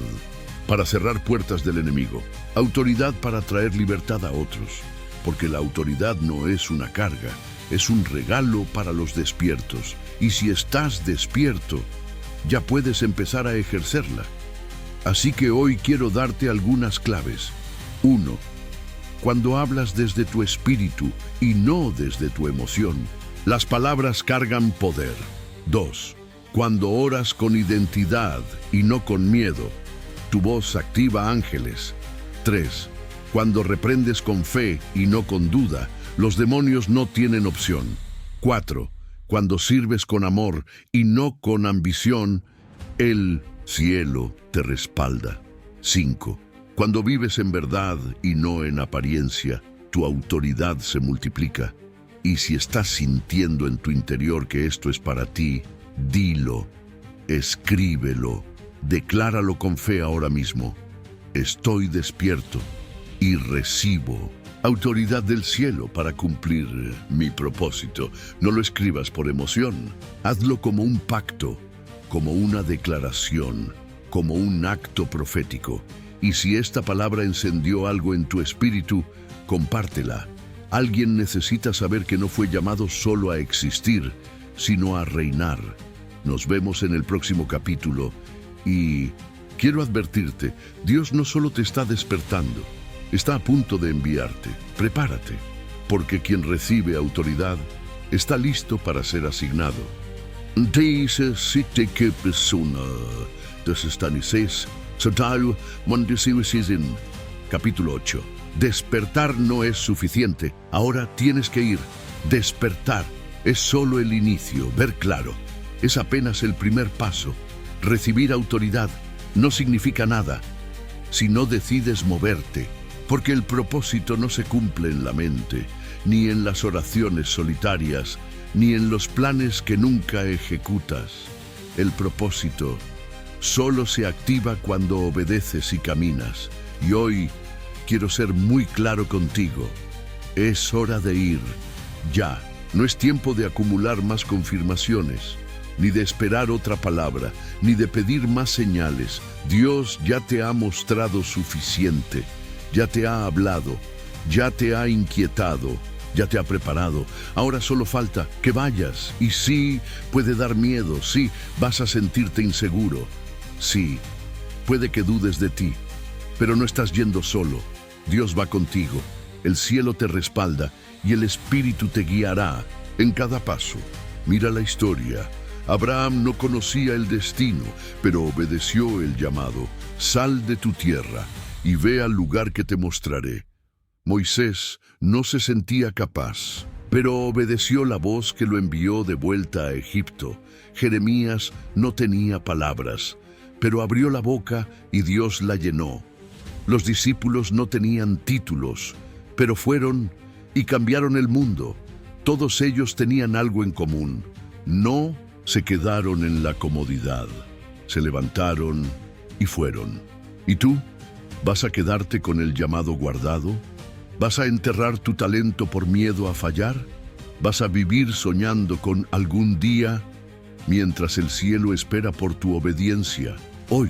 para cerrar puertas del enemigo, autoridad para traer libertad a otros, porque la autoridad no es una carga, es un regalo para los despiertos, y si estás despierto, ya puedes empezar a ejercerla. Así que hoy quiero darte algunas claves. 1. Cuando hablas desde tu espíritu y no desde tu emoción, las palabras cargan poder. 2. Cuando oras con identidad y no con miedo, tu voz activa ángeles. 3. Cuando reprendes con fe y no con duda, los demonios no tienen opción. 4. Cuando sirves con amor y no con ambición, el cielo te respalda. 5. Cuando vives en verdad y no en apariencia, tu autoridad se multiplica. Y si estás sintiendo en tu interior que esto es para ti, dilo, escríbelo, decláralo con fe ahora mismo. Estoy despierto y recibo autoridad del cielo para cumplir mi propósito. No lo escribas por emoción, hazlo como un pacto, como una declaración, como un acto profético. Y si esta palabra encendió algo en tu espíritu, compártela. Alguien necesita saber que no fue llamado solo a existir, sino a reinar. Nos vemos en el próximo capítulo y quiero advertirte, Dios no solo te está despertando, está a punto de enviarte. Prepárate, porque quien recibe autoridad está listo para ser asignado. Diese sitte que persona, das estanis Sotal Mondesiusin. Capítulo 8. Despertar no es suficiente. Ahora tienes que ir. Despertar es solo el inicio, ver claro. Es apenas el primer paso. Recibir autoridad no significa nada si no decides moverte, porque el propósito no se cumple en la mente, ni en las oraciones solitarias, ni en los planes que nunca ejecutas. El propósito solo se activa cuando obedeces y caminas. Y hoy quiero ser muy claro contigo. Es hora de ir. Ya. No es tiempo de acumular más confirmaciones, ni de esperar otra palabra, ni de pedir más señales. Dios ya te ha mostrado suficiente. Ya te ha hablado. Ya te ha inquietado. Ya te ha preparado. Ahora solo falta que vayas. Y sí, puede dar miedo. Sí, vas a sentirte inseguro. Sí, puede que dudes de ti, pero no estás yendo solo. Dios va contigo, el cielo te respalda y el Espíritu te guiará en cada paso. Mira la historia. Abraham no conocía el destino, pero obedeció el llamado. Sal de tu tierra y ve al lugar que te mostraré. Moisés no se sentía capaz, pero obedeció la voz que lo envió de vuelta a Egipto. Jeremías no tenía palabras, pero abrió la boca y Dios la llenó. Los discípulos no tenían títulos, pero fueron y cambiaron el mundo. Todos ellos tenían algo en común. No se quedaron en la comodidad. Se levantaron y fueron. ¿Y tú? ¿Vas a quedarte con el llamado guardado? ¿Vas a enterrar tu talento por miedo a fallar? ¿Vas a vivir soñando con algún día mientras el cielo espera por tu obediencia? Hoy,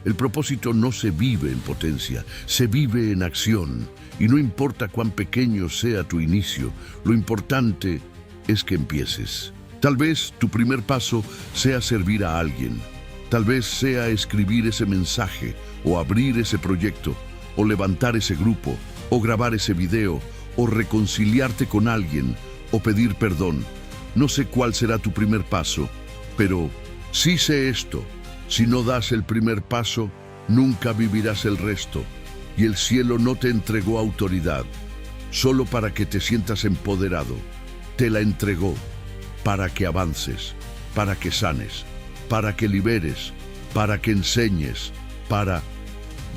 el propósito no se vive en potencia, se vive en acción. Y no importa cuán pequeño sea tu inicio, lo importante es que empieces. Tal vez tu primer paso sea servir a alguien. Tal vez sea escribir ese mensaje, o abrir ese proyecto, o levantar ese grupo, o grabar ese video, o reconciliarte con alguien, o pedir perdón. No sé cuál será tu primer paso, pero sí sé esto. Si no das el primer paso, nunca vivirás el resto. Y el cielo no te entregó autoridad solo para que te sientas empoderado. Te la entregó para que avances, para que sanes, para que liberes, para que enseñes, para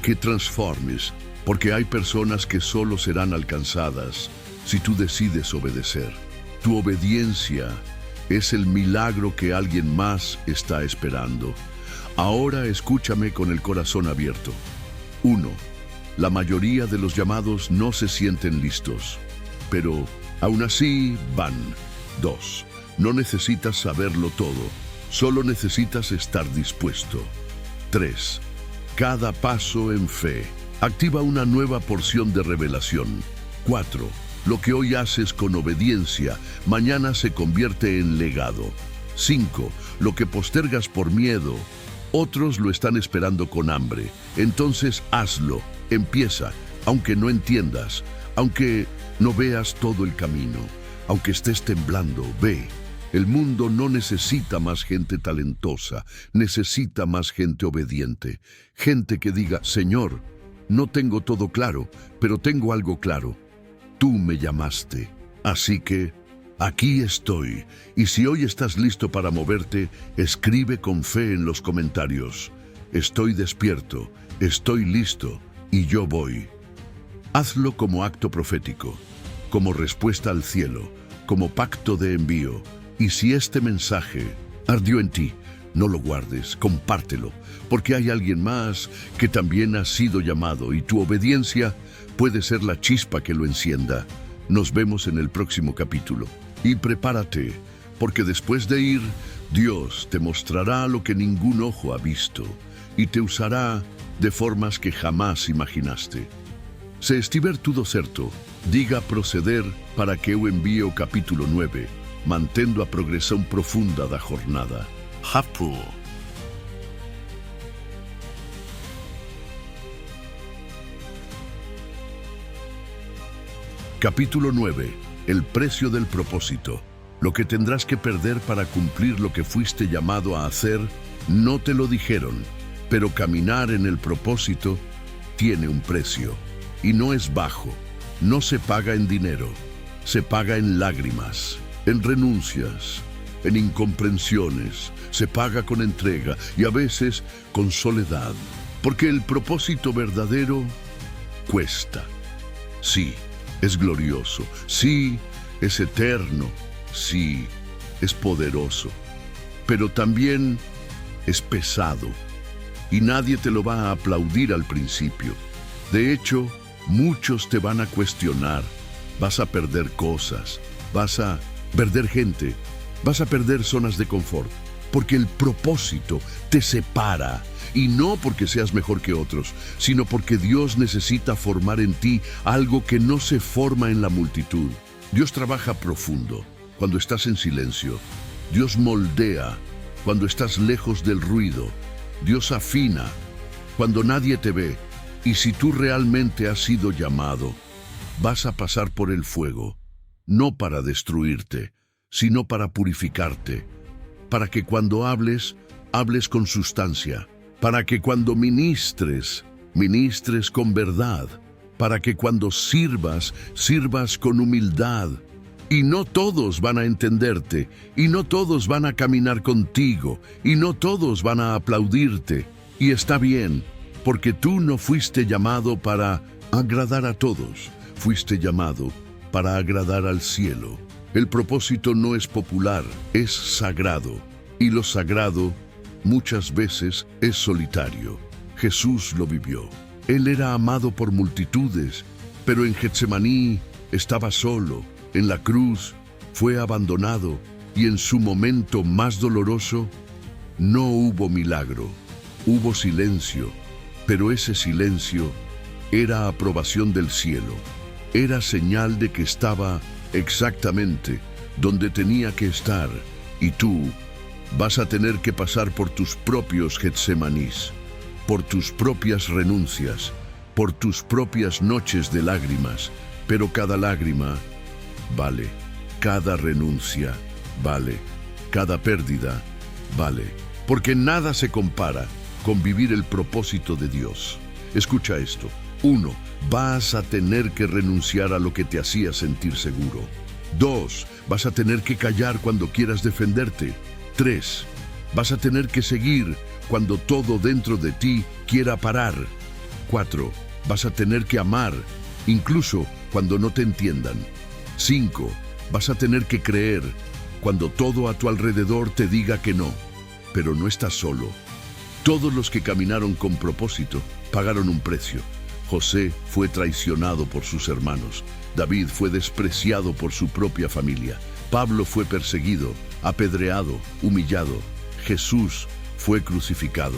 que transformes. Porque hay personas que solo serán alcanzadas si tú decides obedecer. Tu obediencia es el milagro que alguien más está esperando. Ahora escúchame con el corazón abierto. 1. La mayoría de los llamados no se sienten listos, pero Aún así, van. 2. No necesitas saberlo todo, solo necesitas estar dispuesto. 3. Cada paso en fe activa una nueva porción de revelación. 4. Lo que hoy haces con obediencia, mañana se convierte en legado. 5. Lo que postergas por miedo, otros lo están esperando con hambre. Entonces hazlo, empieza, aunque no entiendas, aunque no veas todo el camino, aunque estés temblando, ve. El mundo no necesita más gente talentosa, necesita más gente obediente. Gente que diga, Señor, no tengo todo claro, pero tengo algo claro. Tú me llamaste, así que aquí estoy. Y si hoy estás listo para moverte, escribe con fe en los comentarios. Estoy despierto, estoy listo y yo voy. Hazlo como acto profético, como respuesta al cielo, como pacto de envío. Y si este mensaje ardió en ti, no lo guardes, compártelo, porque hay alguien más que también ha sido llamado y tu obediencia puede ser la chispa que lo encienda. Nos vemos en el próximo capítulo. Y prepárate, porque después de ir, Dios te mostrará lo que ningún ojo ha visto y te usará de formas que jamás imaginaste. Se estiver tudo certo, diga proceder para que eu envíe o capítulo 9, mantendo a progressão profunda da jornada. Hapu. Capítulo 9. El precio del propósito. Lo que tendrás que perder para cumplir lo que fuiste llamado a hacer, no te lo dijeron, pero caminar en el propósito tiene un precio. Y no es bajo, no se paga en dinero, se paga en lágrimas, en renuncias, en incomprensiones, se paga con entrega y a veces con soledad, porque el propósito verdadero cuesta. Sí, es glorioso, sí, es eterno, sí, es poderoso, pero también es pesado y nadie te lo va a aplaudir al principio. De hecho, muchos te van a cuestionar, vas a perder cosas, vas a perder gente, vas a perder zonas de confort, porque el propósito te separa, y no porque seas mejor que otros, sino porque Dios necesita formar en ti algo que no se forma en la multitud. Dios trabaja profundo cuando estás en silencio. Dios moldea cuando estás lejos del ruido. Dios afina cuando nadie te ve. Y si tú realmente has sido llamado, vas a pasar por el fuego, no para destruirte, sino para purificarte, para que cuando hables, hables con sustancia, para que cuando ministres, ministres con verdad, para que cuando sirvas, sirvas con humildad. Y no todos van a entenderte, y no todos van a caminar contigo, y no todos van a aplaudirte, y está bien, porque tú no fuiste llamado para agradar a todos, fuiste llamado para agradar al cielo. El propósito no es popular, es sagrado, y lo sagrado muchas veces es solitario. Jesús lo vivió. Él era amado por multitudes, pero en Getsemaní estaba solo, en la cruz fue abandonado, y en su momento más doloroso no hubo milagro, hubo silencio. Pero ese silencio era aprobación del cielo, era señal de que estaba exactamente donde tenía que estar, y tú vas a tener que pasar por tus propios Getsemanís, por tus propias renuncias, por tus propias noches de lágrimas, pero cada lágrima vale, cada renuncia vale, cada pérdida vale, porque nada se compara con vivir el propósito de Dios. Escucha esto. 1. Vas a tener que renunciar a lo que te hacía sentir seguro. 2. Vas a tener que callar cuando quieras defenderte. 3. Vas a tener que seguir cuando todo dentro de ti quiera parar. 4. Vas a tener que amar, incluso cuando no te entiendan. 5. Vas a tener que creer cuando todo a tu alrededor te diga que no. Pero no estás solo. Todos los que caminaron con propósito pagaron un precio. José fue traicionado por sus hermanos. David fue despreciado por su propia familia. Pablo fue perseguido, apedreado, humillado. Jesús fue crucificado.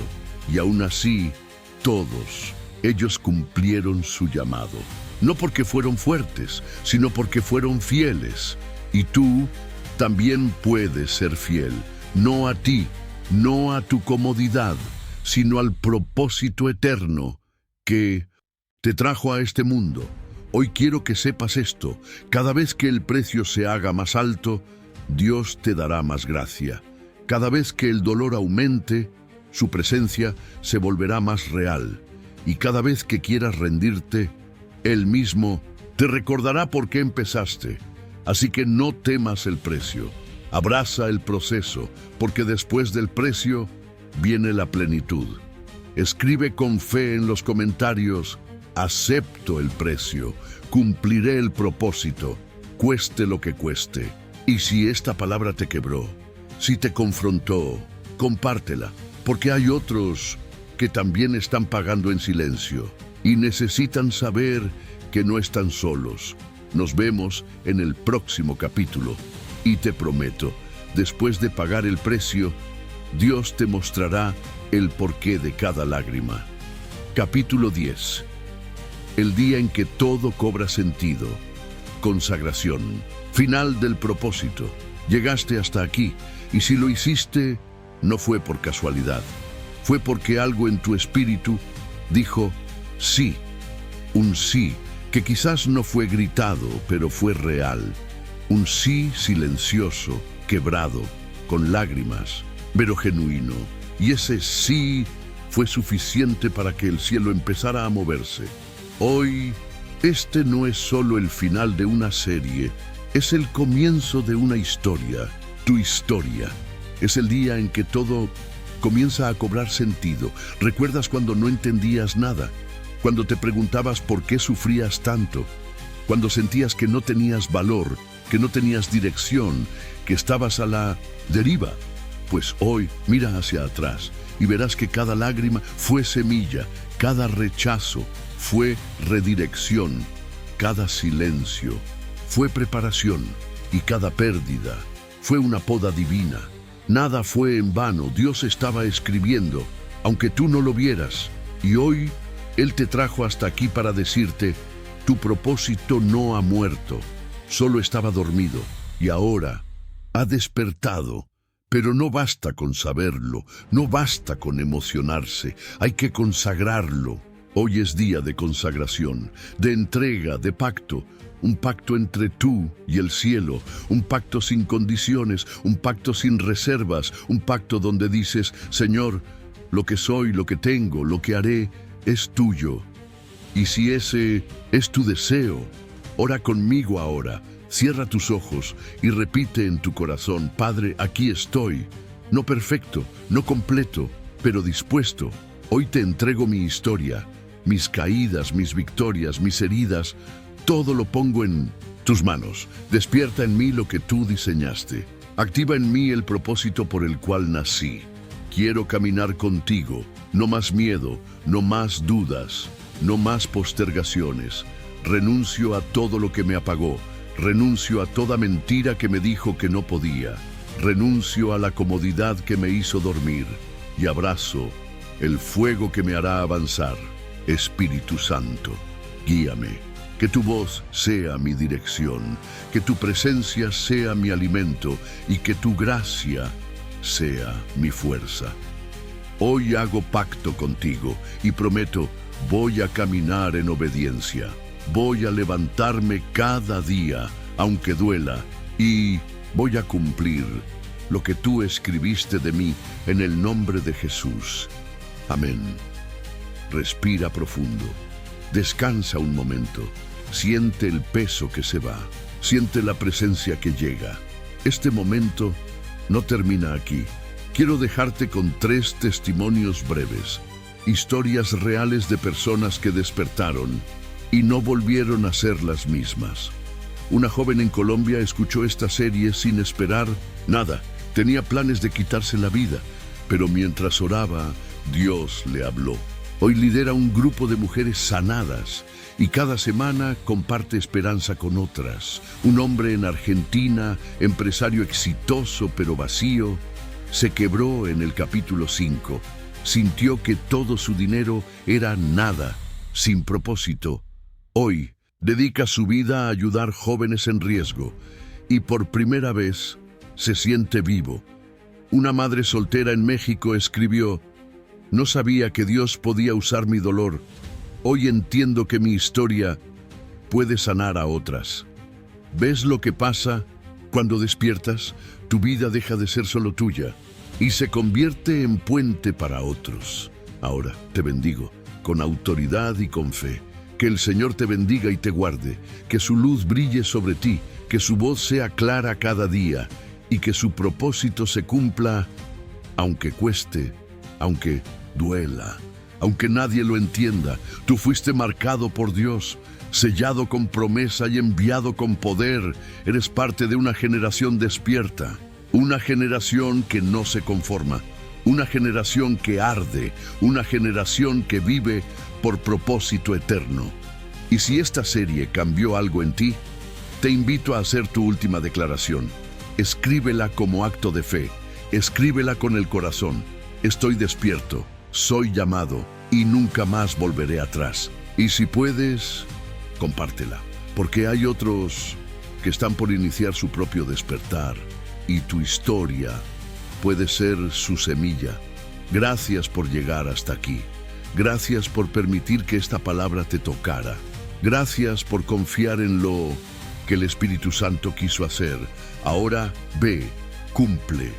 Y aún así, todos ellos cumplieron su llamado. No porque fueron fuertes, sino porque fueron fieles. Y tú también puedes ser fiel, no a ti, no a tu comodidad, sino al propósito eterno que te trajo a este mundo. Hoy quiero que sepas esto: cada vez que el precio se haga más alto, Dios te dará más gracia. Cada vez que el dolor aumente, su presencia se volverá más real. Y cada vez que quieras rendirte, Él mismo te recordará por qué empezaste. Así que no temas el precio. Abraza el proceso, porque después del precio viene la plenitud. Escribe con fe en los comentarios: acepto el precio, cumpliré el propósito, cueste lo que cueste. Y si esta palabra te quebró, si te confrontó, compártela, porque hay otros que también están pagando en silencio y necesitan saber que no están solos. Nos vemos en el próximo capítulo y te prometo, después de pagar el precio, Dios te mostrará el porqué de cada lágrima. Capítulo 10. El día en que todo cobra sentido. Consagración. Final del propósito. Llegaste hasta aquí, y si lo hiciste, no fue por casualidad. Fue porque algo en tu espíritu dijo sí. Un sí que quizás no fue gritado, pero fue real. Un sí silencioso, quebrado, con lágrimas, pero genuino. Y ese sí fue suficiente para que el cielo empezara a moverse. Hoy, este no es solo el final de una serie, es el comienzo de una historia. Tu historia. Es el día en que todo comienza a cobrar sentido. ¿Recuerdas cuando no entendías nada? Cuando te preguntabas por qué sufrías tanto, cuando sentías que no tenías valor, que no tenías dirección, que estabas a la deriva. Pues hoy mira hacia atrás y verás que cada lágrima fue semilla, cada rechazo fue redirección, cada silencio fue preparación y cada pérdida fue una poda divina. Nada fue en vano, Dios estaba escribiendo, aunque tú no lo vieras, y hoy Él te trajo hasta aquí para decirte: tu propósito no ha muerto, solo estaba dormido, y ahora ha despertado. Pero no basta con saberlo, no basta con emocionarse, hay que consagrarlo. Hoy es día de consagración, de entrega, de pacto. Un pacto entre tú y el cielo, un pacto sin condiciones, un pacto sin reservas, un pacto donde dices: Señor, lo que soy, lo que tengo, lo que haré, es tuyo. Y si ese es tu deseo, ora conmigo ahora, cierra tus ojos y repite en tu corazón: Padre, aquí estoy, no perfecto, no completo, pero dispuesto. Hoy te entrego mi historia, mis caídas, mis victorias, mis heridas. Todo lo pongo en tus manos. Despierta en mí lo que tú diseñaste. Activa en mí el propósito por el cual nací. Quiero caminar contigo. No más miedo, no más dudas, no más postergaciones. Renuncio a todo lo que me apagó. Renuncio a toda mentira que me dijo que no podía. Renuncio a la comodidad que me hizo dormir. Y abrazo el fuego que me hará avanzar. Espíritu Santo, guíame. Que tu voz sea mi dirección, que tu presencia sea mi alimento y que tu gracia sea mi fuerza. Hoy hago pacto contigo y prometo: voy a caminar en obediencia. Voy a levantarme cada día, aunque duela, y voy a cumplir lo que tú escribiste de mí en el nombre de Jesús. Amén. Respira profundo. Descansa un momento. Siente el peso que se va. Siente la presencia que llega. Este momento no termina aquí. Quiero dejarte con 3 testimonios breves. Historias reales de personas que despertaron y no volvieron a ser las mismas. Una joven en Colombia escuchó esta serie sin esperar nada. Tenía planes de quitarse la vida, pero mientras oraba, Dios le habló. Hoy lidera un grupo de mujeres sanadas y cada semana comparte esperanza con otras. Un hombre en Argentina, empresario exitoso pero vacío, se quebró en el capítulo 5. Sintió que todo su dinero era nada, sin propósito. Hoy dedica su vida a ayudar jóvenes en riesgo y por primera vez se siente vivo. Una madre soltera en México escribió: "No sabía que Dios podía usar mi dolor. Hoy entiendo que mi historia puede sanar a otras". ¿Ves lo que pasa cuando despiertas? Tu vida deja de ser solo tuya y se convierte en puente para otros. Ahora te bendigo con autoridad y con fe. Que el Señor te bendiga y te guarde, que su luz brille sobre ti, que su voz sea clara cada día y que su propósito se cumpla, aunque cueste, aunque duela, aunque nadie lo entienda. Tú fuiste marcado por Dios, sellado con promesa y enviado con poder. Eres parte de una generación despierta, una generación que no se conforma, una generación que arde, una generación que vive por propósito eterno. Y si esta serie cambió algo en ti, te invito a hacer tu última declaración. Escríbela como acto de fe, escríbela con el corazón. Estoy despierto, soy llamado y nunca más volveré atrás. Y si puedes, compártela, porque hay otros que están por iniciar su propio despertar y tu historia puede ser su semilla. Gracias por llegar hasta aquí. Gracias por permitir que esta palabra te tocara. Gracias por confiar en lo que el Espíritu Santo quiso hacer. Ahora ve, cumple,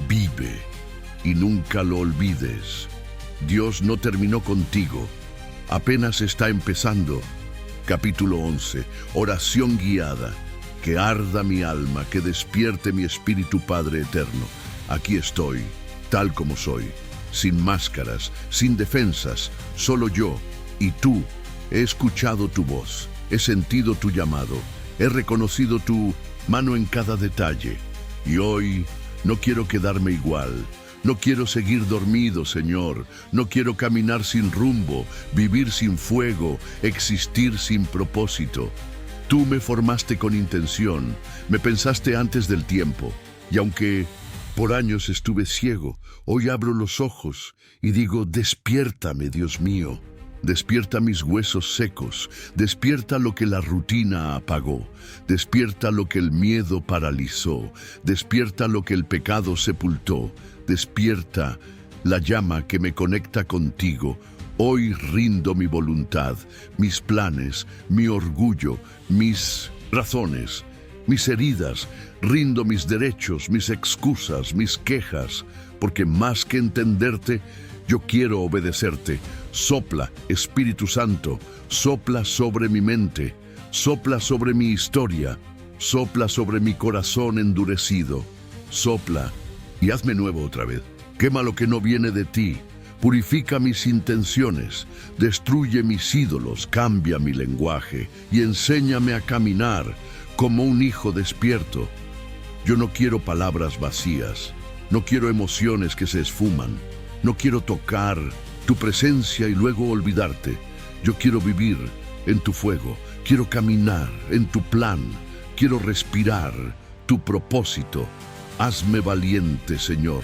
vive y nunca lo olvides. Dios no terminó contigo, apenas está empezando. Capítulo 11, oración guiada. Que arda mi alma, que despierte mi espíritu, Padre eterno. Aquí estoy, tal como soy, sin máscaras, sin defensas, solo yo y tú. He escuchado tu voz, he sentido tu llamado, he reconocido tu mano en cada detalle. Y hoy no quiero quedarme igual. No quiero seguir dormido, Señor. No quiero caminar sin rumbo, vivir sin fuego, existir sin propósito. Tú me formaste con intención, me pensaste antes del tiempo. Y aunque por años estuve ciego, hoy abro los ojos y digo: despiértame, Dios mío. Despierta mis huesos secos, despierta lo que la rutina apagó, despierta lo que el miedo paralizó, despierta lo que el pecado sepultó, despierta la llama que me conecta contigo. Hoy rindo mi voluntad, mis planes, mi orgullo, mis razones, mis heridas, rindo mis derechos, mis excusas, mis quejas, porque más que entenderte, yo quiero obedecerte. Sopla, Espíritu Santo, sopla sobre mi mente, sopla sobre mi historia, sopla sobre mi corazón endurecido, sopla y hazme nuevo otra vez. Quema lo que no viene de ti, purifica mis intenciones, destruye mis ídolos, cambia mi lenguaje y enséñame a caminar como un hijo despierto. Yo no quiero palabras vacías, no quiero emociones que se esfuman, no quiero tocar tu presencia y luego olvidarte. Yo quiero vivir en tu fuego, quiero caminar en tu plan, quiero respirar tu propósito. Hazme valiente, Señor,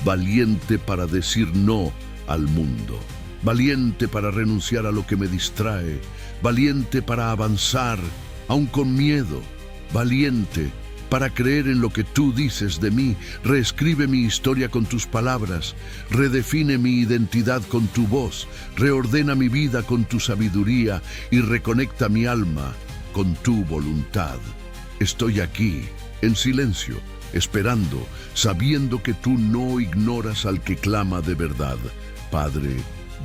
valiente para decir no al mundo, valiente para renunciar a lo que me distrae, valiente para avanzar aún con miedo, valiente para creer en lo que tú dices de mí. Reescribe mi historia con tus palabras, redefine mi identidad con tu voz, reordena mi vida con tu sabiduría y reconecta mi alma con tu voluntad. Estoy aquí, en silencio, esperando, sabiendo que tú no ignoras al que clama de verdad. Padre,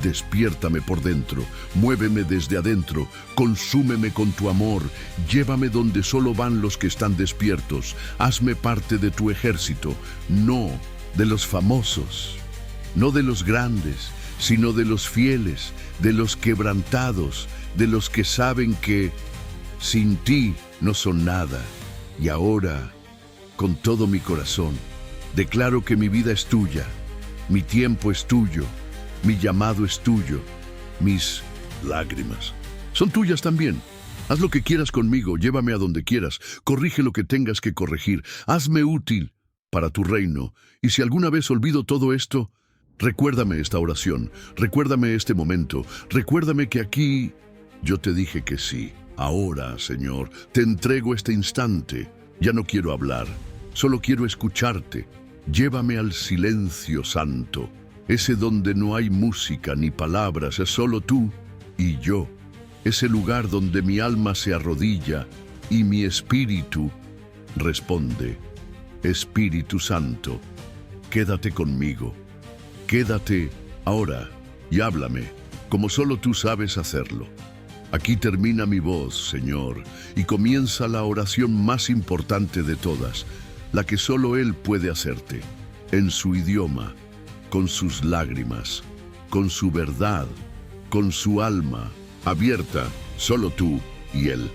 despiértame por dentro, muéveme desde adentro, consúmeme con tu amor, llévame donde solo van los que están despiertos, hazme parte de tu ejército, no de los famosos, no de los grandes, sino de los fieles, de los quebrantados, de los que saben que sin ti no son nada. Y ahora, con todo mi corazón, declaro que mi vida es tuya, mi tiempo es tuyo, mi llamado es tuyo, Mis lágrimas son tuyas también. Haz lo que quieras conmigo, llévame a donde quieras, corrige lo que tengas que corregir, hazme útil para tu reino. Y si alguna vez olvido todo esto, recuérdame esta oración, recuérdame este momento, recuérdame que aquí yo te dije que sí. Ahora, Señor, te entrego este instante. Ya no quiero hablar, solo quiero escucharte. Llévame al silencio santo, ese donde no hay música ni palabras, es solo tú y yo. Ese lugar donde mi alma se arrodilla y mi espíritu responde. Espíritu Santo, quédate conmigo. Quédate ahora y háblame, como solo tú sabes hacerlo. Aquí termina mi voz, Señor, y comienza la oración más importante de todas, la que solo Él puede hacerte, en su idioma, con sus lágrimas, con su verdad, con su alma abierta, solo tú y Él.